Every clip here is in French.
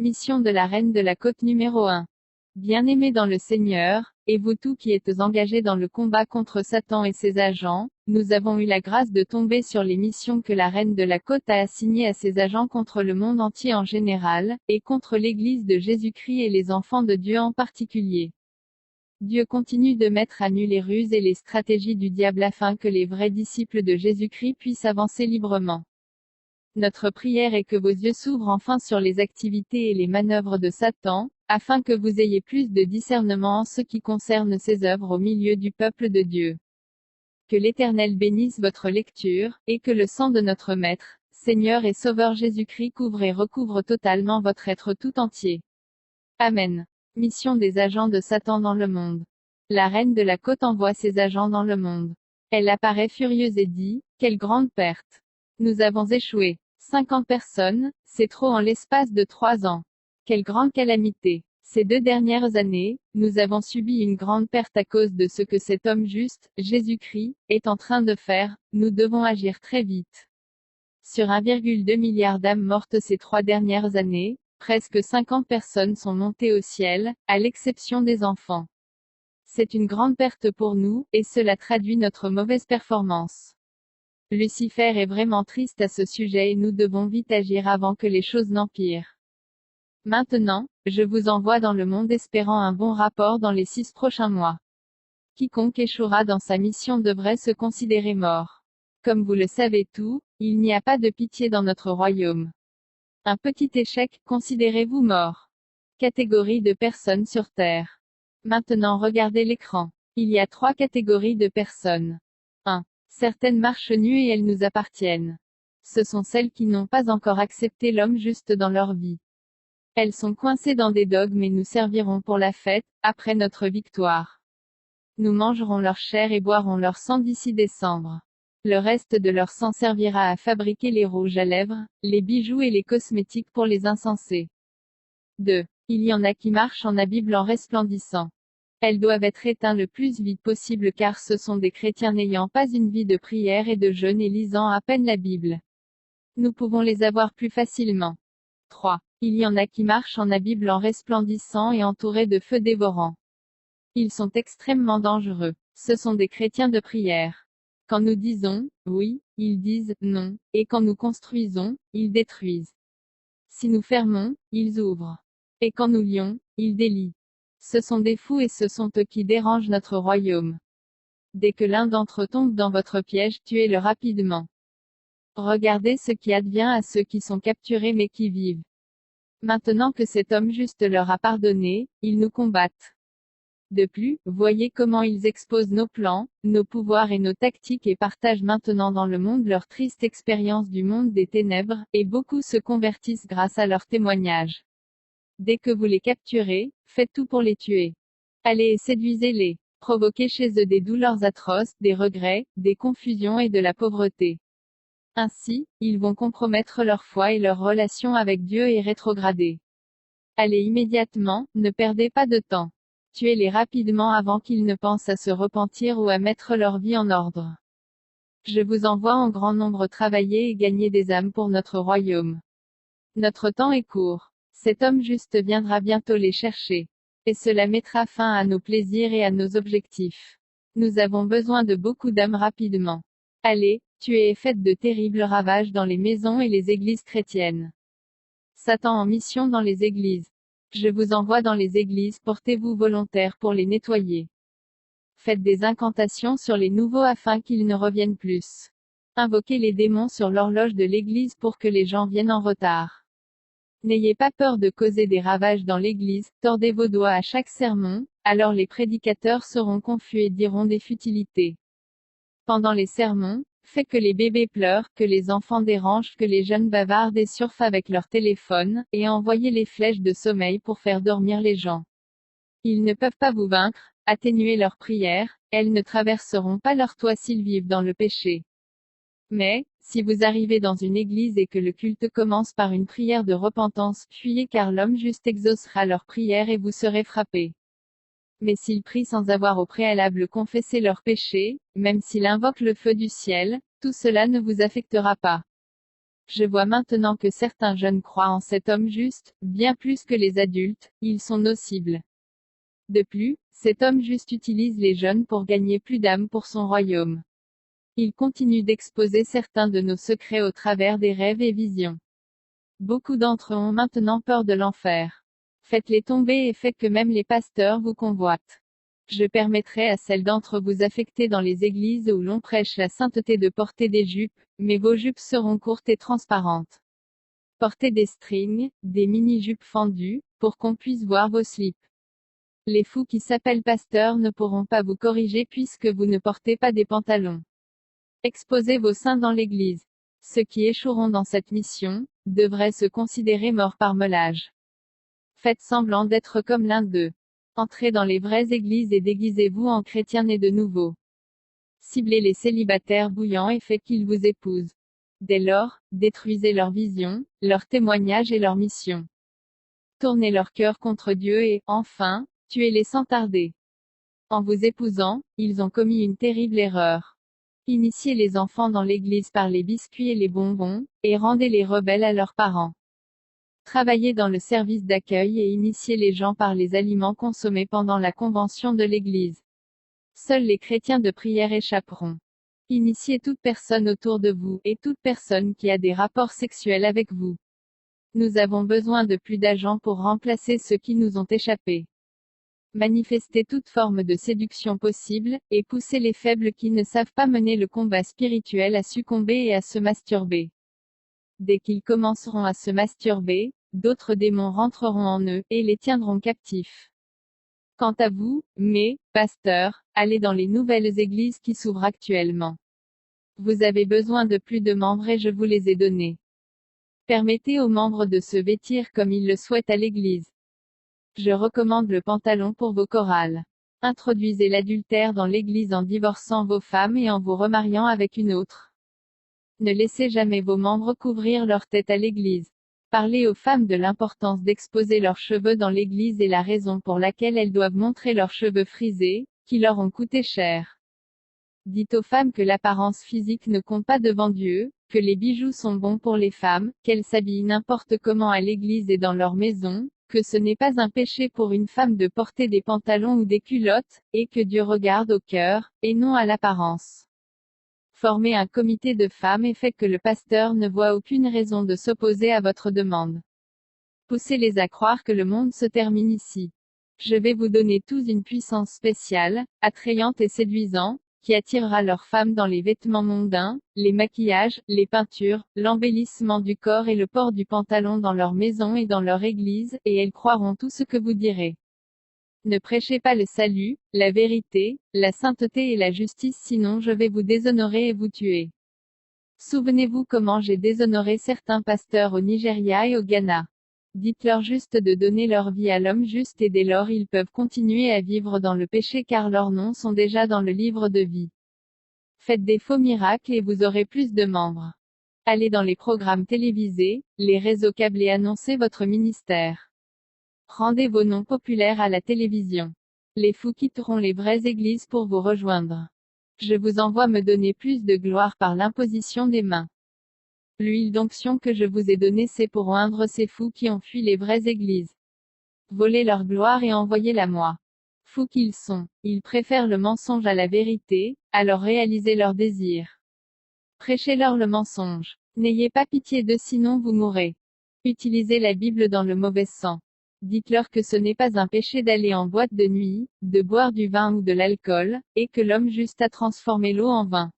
Mission de la Reine de la Côte numéro 1. Bien-aimés dans le Seigneur, et vous tous qui êtes engagés dans le combat contre Satan et ses agents, nous avons eu la grâce de tomber sur les missions que la Reine de la Côte a assignées à ses agents contre le monde entier en général, et contre l'Église de Jésus-Christ et les enfants de Dieu en particulier. Dieu continue de mettre à nu les ruses et les stratégies du diable afin que les vrais disciples de Jésus-Christ puissent avancer librement. Notre prière est que vos yeux s'ouvrent enfin sur les activités et les manœuvres de Satan, afin que vous ayez plus de discernement en ce qui concerne ses œuvres au milieu du peuple de Dieu. Que l'Éternel bénisse votre lecture, et que le sang de notre Maître, Seigneur et Sauveur Jésus-Christ couvre et recouvre totalement votre être tout entier. Amen. Mission des agents de Satan dans le monde. La Reine de la Côte envoie ses agents dans le monde. Elle apparaît furieuse et dit, « Quelle grande perte! Nous avons échoué. 50 personnes, c'est trop en l'espace de 3 ans. Quelle grande calamité! Ces 2 dernières années, nous avons subi une grande perte à cause de ce que cet homme juste, Jésus-Christ, est en train de faire, nous devons agir très vite. » Sur 1,2 milliard d'âmes mortes ces 3 dernières années, presque 50 personnes sont montées au ciel, à l'exception des enfants. C'est une grande perte pour nous, et cela traduit notre mauvaise performance. Lucifer est vraiment triste à ce sujet et nous devons vite agir avant que les choses n'empirent. Maintenant, je vous envoie dans le monde espérant un bon rapport dans les 6 prochains mois. Quiconque échouera dans sa mission devrait se considérer mort. Comme vous le savez tout, il n'y a pas de pitié dans notre royaume. Un petit échec, considérez-vous mort. Catégorie de personnes sur Terre. Maintenant regardez l'écran. Il y a 3 catégories de personnes. 1. Certaines marchent nues et elles nous appartiennent. Ce sont celles qui n'ont pas encore accepté l'homme juste dans leur vie. Elles sont coincées dans des dogmes et nous servirons pour la fête, après notre victoire. Nous mangerons leur chair et boirons leur sang d'ici décembre. Le reste de leur sang servira à fabriquer les rouges à lèvres, les bijoux et les cosmétiques pour les insensés. 2. Il y en a qui marchent en habits blancs resplendissants. Elles doivent être éteintes le plus vite possible car ce sont des chrétiens n'ayant pas une vie de prière et de jeûne et lisant à peine la Bible. Nous pouvons les avoir plus facilement. 3. Il y en a qui marchent en habits blancs resplendissants et entourés de feux dévorants. Ils sont extrêmement dangereux. Ce sont des chrétiens de prière. Quand nous disons « oui », ils disent « non », et quand nous construisons, ils détruisent. Si nous fermons, ils ouvrent. Et quand nous lions, ils délient. Ce sont des fous et ce sont eux qui dérangent notre royaume. Dès que l'un d'entre eux tombe dans votre piège, tuez-le rapidement. Regardez ce qui advient à ceux qui sont capturés mais qui vivent. Maintenant que cet homme juste leur a pardonné, ils nous combattent. De plus, voyez comment ils exposent nos plans, nos pouvoirs et nos tactiques et partagent maintenant dans le monde leur triste expérience du monde des ténèbres, et beaucoup se convertissent grâce à leurs témoignages. Dès que vous les capturez, faites tout pour les tuer. Allez et séduisez-les. Provoquez chez eux des douleurs atroces, des regrets, des confusions et de la pauvreté. Ainsi, ils vont compromettre leur foi et leur relation avec Dieu et rétrograder. Allez immédiatement, ne perdez pas de temps. Tuez-les rapidement avant qu'ils ne pensent à se repentir ou à mettre leur vie en ordre. Je vous envoie en grand nombre travailler et gagner des âmes pour notre royaume. Notre temps est court. Cet homme juste viendra bientôt les chercher. Et cela mettra fin à nos plaisirs et à nos objectifs. Nous avons besoin de beaucoup d'âmes rapidement. Allez, tuez et faites de terribles ravages dans les maisons et les églises chrétiennes. Satan en mission dans les églises. Je vous envoie dans les églises, portez-vous volontaires pour les nettoyer. Faites des incantations sur les nouveaux afin qu'ils ne reviennent plus. Invoquez les démons sur l'horloge de l'église pour que les gens viennent en retard. N'ayez pas peur de causer des ravages dans l'église, tordez vos doigts à chaque sermon, alors les prédicateurs seront confus et diront des futilités. Pendant les sermons, faites que les bébés pleurent, que les enfants dérangent, que les jeunes bavardent et surfent avec leur téléphone, et envoyez les flèches de sommeil pour faire dormir les gens. Ils ne peuvent pas vous vaincre, atténuer leurs prières, elles ne traverseront pas leur toit s'ils vivent dans le péché. Mais, si vous arrivez dans une église et que le culte commence par une prière de repentance, fuyez car l'homme juste exaucera leur prière et vous serez frappés. Mais s'ils prient sans avoir au préalable confessé leurs péchés, même s'ils invoquent le feu du ciel, tout cela ne vous affectera pas. Je vois maintenant que certains jeunes croient en cet homme juste, bien plus que les adultes, ils sont nocibles. De plus, cet homme juste utilise les jeunes pour gagner plus d'âmes pour son royaume. Il continue d'exposer certains de nos secrets au travers des rêves et visions. Beaucoup d'entre eux ont maintenant peur de l'enfer. Faites-les tomber et faites que même les pasteurs vous convoitent. Je permettrai à celles d'entre vous affectées dans les églises où l'on prêche la sainteté de porter des jupes, mais vos jupes seront courtes et transparentes. Portez des strings, des mini-jupes fendues, pour qu'on puisse voir vos slips. Les fous qui s'appellent pasteurs ne pourront pas vous corriger puisque vous ne portez pas des pantalons. Exposez vos seins dans l'église. Ceux qui échoueront dans cette mission, devraient se considérer morts par meulage. Faites semblant d'être comme l'un d'eux. Entrez dans les vraies églises et déguisez-vous en chrétiens nés de nouveau. Ciblez les célibataires bouillants et faites qu'ils vous épousent. Dès lors, détruisez leur vision, leur témoignage et leur mission. Tournez leur cœur contre Dieu et, enfin, tuez-les sans tarder. En vous épousant, ils ont commis une terrible erreur. Initiez les enfants dans l'église par les biscuits et les bonbons, et rendez les rebelles à leurs parents. Travaillez dans le service d'accueil et initiez les gens par les aliments consommés pendant la convention de l'église. Seuls les chrétiens de prière échapperont. Initiez toute personne autour de vous, et toute personne qui a des rapports sexuels avec vous. Nous avons besoin de plus d'agents pour remplacer ceux qui nous ont échappé. Manifestez toute forme de séduction possible, et poussez les faibles qui ne savent pas mener le combat spirituel à succomber et à se masturber. Dès qu'ils commenceront à se masturber, d'autres démons rentreront en eux, et les tiendront captifs. Quant à vous, mes pasteurs, allez dans les nouvelles églises qui s'ouvrent actuellement. Vous avez besoin de plus de membres et je vous les ai donnés. Permettez aux membres de se vêtir comme ils le souhaitent à l'église. Je recommande le pantalon pour vos chorales. Introduisez l'adultère dans l'église en divorçant vos femmes et en vous remariant avec une autre. Ne laissez jamais vos membres couvrir leur tête à l'église. Parlez aux femmes de l'importance d'exposer leurs cheveux dans l'église et la raison pour laquelle elles doivent montrer leurs cheveux frisés, qui leur ont coûté cher. Dites aux femmes que l'apparence physique ne compte pas devant Dieu, que les bijoux sont bons pour les femmes, qu'elles s'habillent n'importe comment à l'église et dans leur maison, que ce n'est pas un péché pour une femme de porter des pantalons ou des culottes, et que Dieu regarde au cœur, et non à l'apparence. Formez un comité de femmes et faites que le pasteur ne voit aucune raison de s'opposer à votre demande. Poussez-les à croire que le monde se termine ici. Je vais vous donner tous une puissance spéciale, attrayante et séduisante, qui attirera leurs femmes dans les vêtements mondains, les maquillages, les peintures, l'embellissement du corps et le port du pantalon dans leur maison et dans leur église, et elles croiront tout ce que vous direz. Ne prêchez pas le salut, la vérité, la sainteté et la justice sinon je vais vous déshonorer et vous tuer. Souvenez-vous comment j'ai déshonoré certains pasteurs au Nigeria et au Ghana. Dites-leur juste de donner leur vie à l'homme juste et dès lors ils peuvent continuer à vivre dans le péché car leurs noms sont déjà dans le livre de vie. Faites des faux miracles et vous aurez plus de membres. Allez dans les programmes télévisés, les réseaux câblés annoncer votre ministère. Rendez vos noms populaires à la télévision. Les fous quitteront les vraies églises pour vous rejoindre. Je vous envoie me donner plus de gloire par l'imposition des mains. L'huile d'onction que je vous ai donnée c'est pour oindre ces fous qui ont fui les vraies églises. Volez leur gloire et envoyez-la moi. Fous qu'ils sont, ils préfèrent le mensonge à la vérité, alors réalisez leurs désirs. Prêchez-leur le mensonge. N'ayez pas pitié d'eux sinon vous mourrez. Utilisez la Bible dans le mauvais sens. Dites-leur que ce n'est pas un péché d'aller en boîte de nuit, de boire du vin ou de l'alcool, et que l'homme juste a transformé l'eau en vin.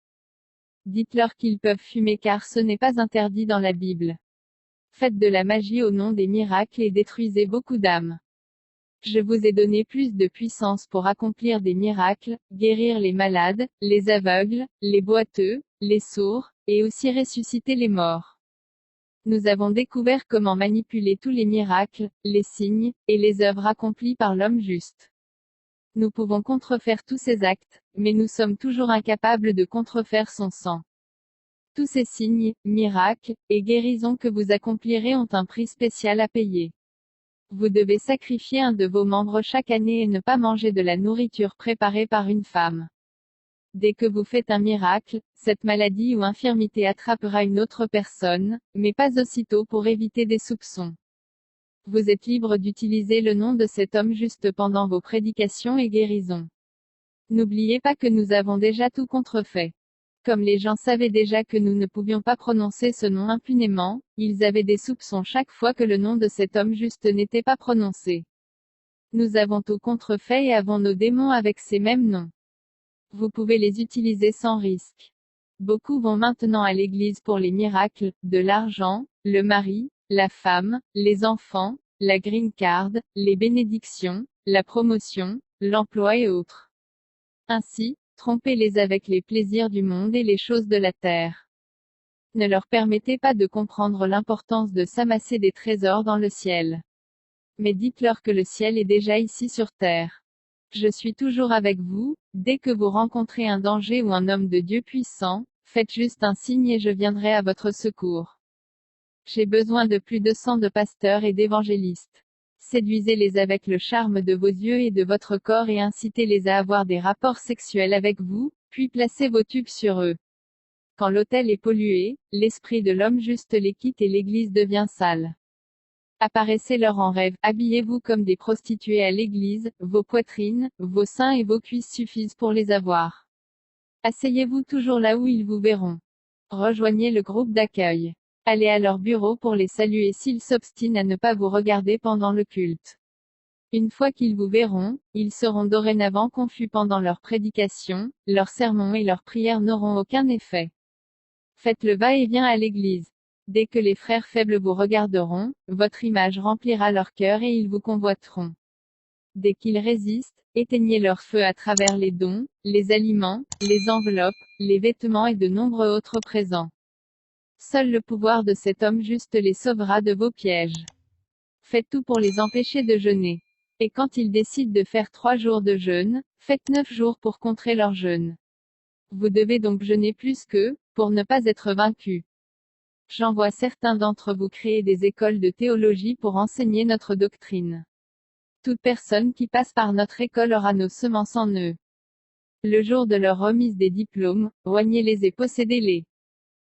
Dites-leur qu'ils peuvent fumer car ce n'est pas interdit dans la Bible. Faites de la magie au nom des miracles et détruisez beaucoup d'âmes. Je vous ai donné plus de puissance pour accomplir des miracles, guérir les malades, les aveugles, les boiteux, les sourds, et aussi ressusciter les morts. Nous avons découvert comment manipuler tous les miracles, les signes, et les œuvres accomplies par l'homme juste. Nous pouvons contrefaire tous ces actes, mais nous sommes toujours incapables de contrefaire son sang. Tous ces signes, miracles, et guérisons que vous accomplirez ont un prix spécial à payer. Vous devez sacrifier un de vos membres chaque année et ne pas manger de la nourriture préparée par une femme. Dès que vous faites un miracle, cette maladie ou infirmité attrapera une autre personne, mais pas aussitôt pour éviter des soupçons. Vous êtes libre d'utiliser le nom de cet homme juste pendant vos prédications et guérisons. N'oubliez pas que nous avons déjà tout contrefait. Comme les gens savaient déjà que nous ne pouvions pas prononcer ce nom impunément, ils avaient des soupçons chaque fois que le nom de cet homme juste n'était pas prononcé. Nous avons tout contrefait et avons nos démons avec ces mêmes noms. Vous pouvez les utiliser sans risque. Beaucoup vont maintenant à l'église pour les miracles, de l'argent, le mari, la femme, les enfants, la green card, les bénédictions, la promotion, l'emploi et autres. Ainsi, trompez-les avec les plaisirs du monde et les choses de la terre. Ne leur permettez pas de comprendre l'importance de s'amasser des trésors dans le ciel. Mais dites-leur que le ciel est déjà ici sur terre. Je suis toujours avec vous, dès que vous rencontrez un danger ou un homme de Dieu puissant, faites juste un signe et je viendrai à votre secours. J'ai besoin de plus de 100 de pasteurs et d'évangélistes. Séduisez-les avec le charme de vos yeux et de votre corps et incitez-les à avoir des rapports sexuels avec vous, puis placez vos tubes sur eux. Quand l'autel est pollué, l'esprit de l'homme juste les quitte et l'église devient sale. Apparaissez-leur en rêve, habillez-vous comme des prostituées à l'église, vos poitrines, vos seins et vos cuisses suffisent pour les avoir. Asseyez-vous toujours là où ils vous verront. Rejoignez le groupe d'accueil. Allez à leur bureau pour les saluer s'ils s'obstinent à ne pas vous regarder pendant le culte. Une fois qu'ils vous verront, ils seront dorénavant confus pendant leur prédication, leurs sermons et leurs prières n'auront aucun effet. Faites le va-et-vient à l'église. Dès que les frères faibles vous regarderont, votre image remplira leur cœur et ils vous convoiteront. Dès qu'ils résistent, éteignez leur feu à travers les dons, les aliments, les enveloppes, les vêtements et de nombreux autres présents. Seul le pouvoir de cet homme juste les sauvera de vos pièges. Faites tout pour les empêcher de jeûner. Et quand ils décident de faire 3 jours de jeûne, faites 9 jours pour contrer leur jeûne. Vous devez donc jeûner plus qu'eux, pour ne pas être vaincus. J'envoie certains d'entre vous créer des écoles de théologie pour enseigner notre doctrine. Toute personne qui passe par notre école aura nos semences en eux. Le jour de leur remise des diplômes, roignez-les et possédez-les.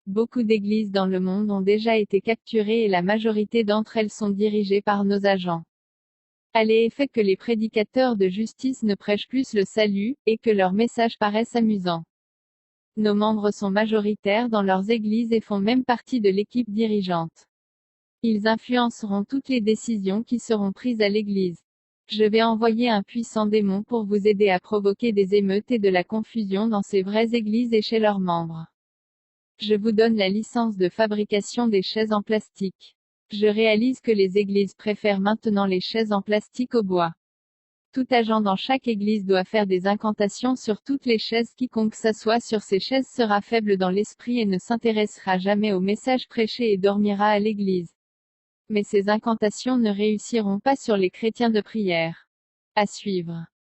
Beaucoup d'églises dans le monde ont déjà été capturées et la majorité d'entre elles sont dirigées par nos agents. Allez et faites que les prédicateurs de justice ne prêchent plus le salut, et que leurs messages paraissent amusants. Nos membres sont majoritaires dans leurs églises et font même partie de l'équipe dirigeante. Ils influenceront toutes les décisions qui seront prises à l'église. Je vais envoyer un puissant démon pour vous aider à provoquer des émeutes et de la confusion dans ces vraies églises et chez leurs membres. Je vous donne la licence de fabrication des chaises en plastique. Je réalise que les églises préfèrent maintenant les chaises en plastique au bois. Tout agent dans chaque église doit faire des incantations sur toutes les chaises. Quiconque s'assoit sur ces chaises sera faible dans l'esprit et ne s'intéressera jamais au message prêché et dormira à l'église. Mais ces incantations ne réussiront pas sur les chrétiens de prière. À suivre.